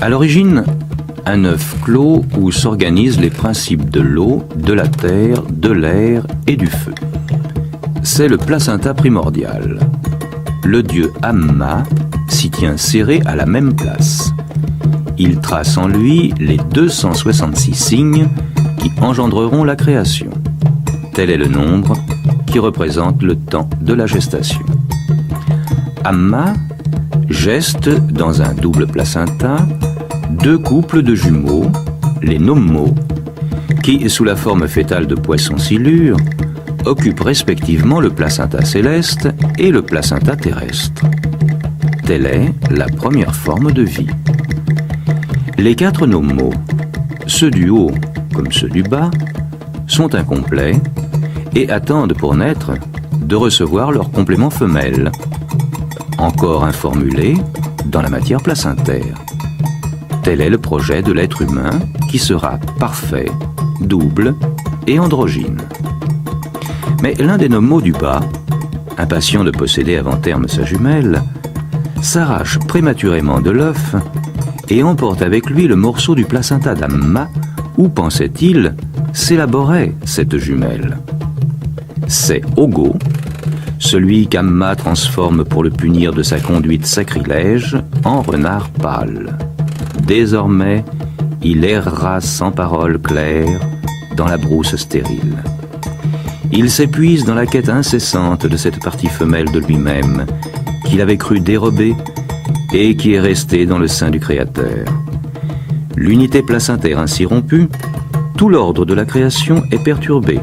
À l'origine, un œuf clos où s'organisent les principes de l'eau, de la terre, de l'air et du feu. C'est le placenta primordial. Le dieu Amma s'y tient serré à la même place. Il trace en lui les 266 signes qui engendreront la création. Tel est le nombre qui représente le temps de la gestation. Amma geste dans un double placenta 2 couples de jumeaux, les Nommo, qui, sous la forme fétale de poisson silure, occupent respectivement le placenta céleste et le placenta terrestre. Telle est la première forme de vie. Les 4 Nommo, ceux du haut comme ceux du bas, sont incomplets et attendent pour naître de recevoir leur complément femelle, encore informulé dans la matière placentaire. Tel est le projet de l'être humain qui sera parfait, double et androgyne. Mais l'un des Nommo du bas, impatient de posséder avant terme sa jumelle, s'arrache prématurément de l'œuf et emporte avec lui le morceau du placenta d'Amma où, pensait-il, s'élaborait cette jumelle. C'est Ogo, celui qu'Amma transforme pour le punir de sa conduite sacrilège en renard pâle. Désormais, il errera sans parole claire dans la brousse stérile. Il s'épuise dans la quête incessante de cette partie femelle de lui-même qu'il avait cru dérober et qui est restée dans le sein du Créateur. L'unité placentaire ainsi rompue, tout l'ordre de la création est perturbé.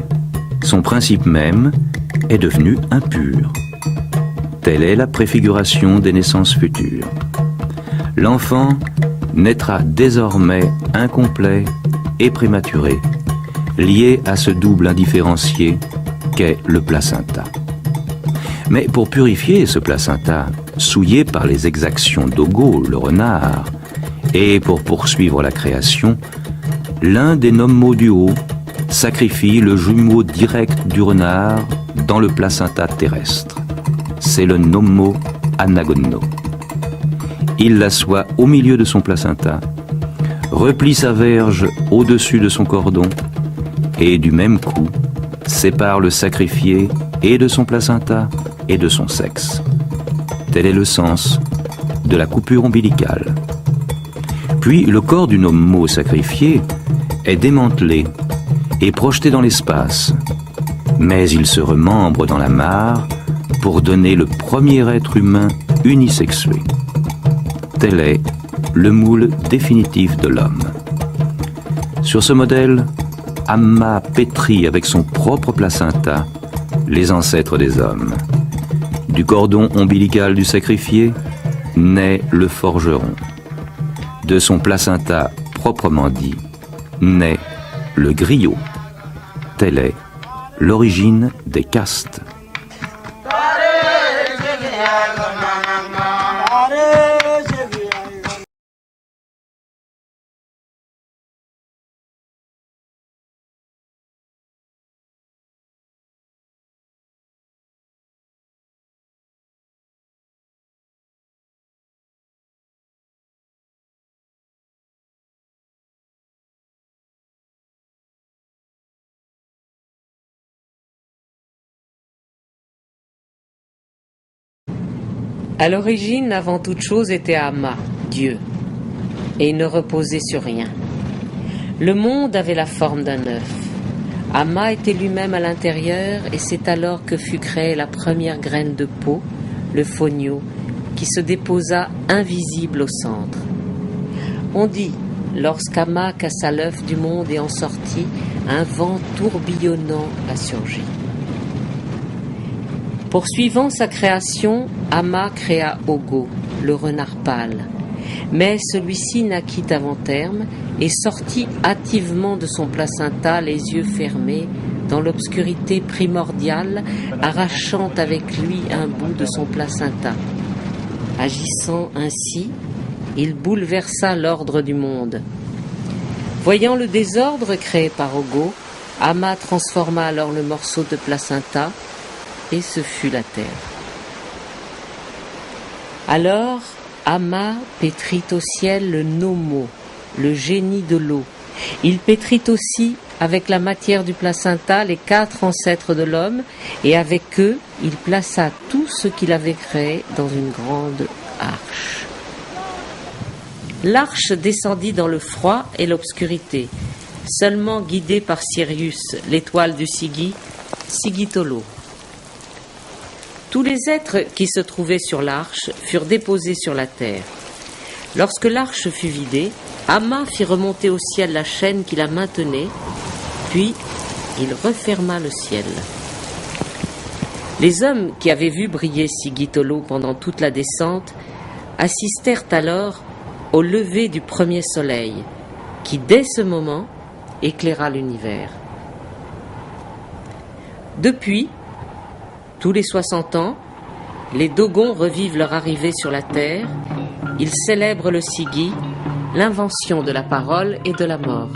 Son principe même est devenu impur. Telle est la préfiguration des naissances futures. L'enfant naîtra désormais incomplet et prématuré, lié à ce double indifférencié qu'est le placenta. Mais pour purifier ce placenta, souillé par les exactions d'Ogo, le renard, et pour poursuivre la création, l'un des Nommo du haut sacrifie le jumeau direct du renard dans le placenta terrestre. C'est le Nommo Anagonno. Il l'assoit au milieu de son placenta, replie sa verge au-dessus de son cordon et du même coup sépare le sacrifié et de son placenta et de son sexe. Tel est le sens de la coupure ombilicale. Puis le corps du Nommo sacrifié est démantelé et projeté dans l'espace, mais il se remembre dans la mare pour donner le premier être humain unisexué. Tel est le moule définitif de l'homme. Sur ce modèle, Amma pétrit avec son propre placenta les ancêtres des hommes. Du cordon ombilical du sacrifié naît le forgeron. De son placenta proprement dit, naît le griot. Telle est l'origine des castes. À l'origine, avant toute chose, était Amma, Dieu, et il ne reposait sur rien. Le monde avait la forme d'un œuf. Amma était lui-même à l'intérieur, et c'est alors que fut créée la première graine de peau, le fonio, qui se déposa invisible au centre. On dit, lorsqu'Amma cassa l'œuf du monde et en sortit, un vent tourbillonnant a surgi. Poursuivant sa création, Amma créa Ogo, le renard pâle. Mais celui-ci naquit avant terme et sortit hâtivement de son placenta, les yeux fermés, dans l'obscurité primordiale, arrachant avec lui un bout de son placenta. Agissant ainsi, il bouleversa l'ordre du monde. Voyant le désordre créé par Ogo, Amma transforma alors le morceau de placenta, et ce fut la terre. Alors, Amma pétrit au ciel le Nomo, le génie de l'eau. Il pétrit aussi avec la matière du placenta les 4 ancêtres de l'homme, et avec eux, il plaça tout ce qu'il avait créé dans une grande arche. L'arche descendit dans le froid et l'obscurité, seulement guidée par Sirius, l'étoile du Sigi, Sigitolo. Tous les êtres qui se trouvaient sur l'arche furent déposés sur la terre. Lorsque l'arche fut vidée, Amma fit remonter au ciel la chaîne qui la maintenait, puis il referma le ciel. Les hommes qui avaient vu briller Sigitolo pendant toute la descente assistèrent alors au lever du premier soleil, qui dès ce moment éclaira l'univers. Depuis, tous les 60 ans, les Dogons revivent leur arrivée sur la terre. Ils célèbrent le Sigi, l'invention de la parole et de la mort.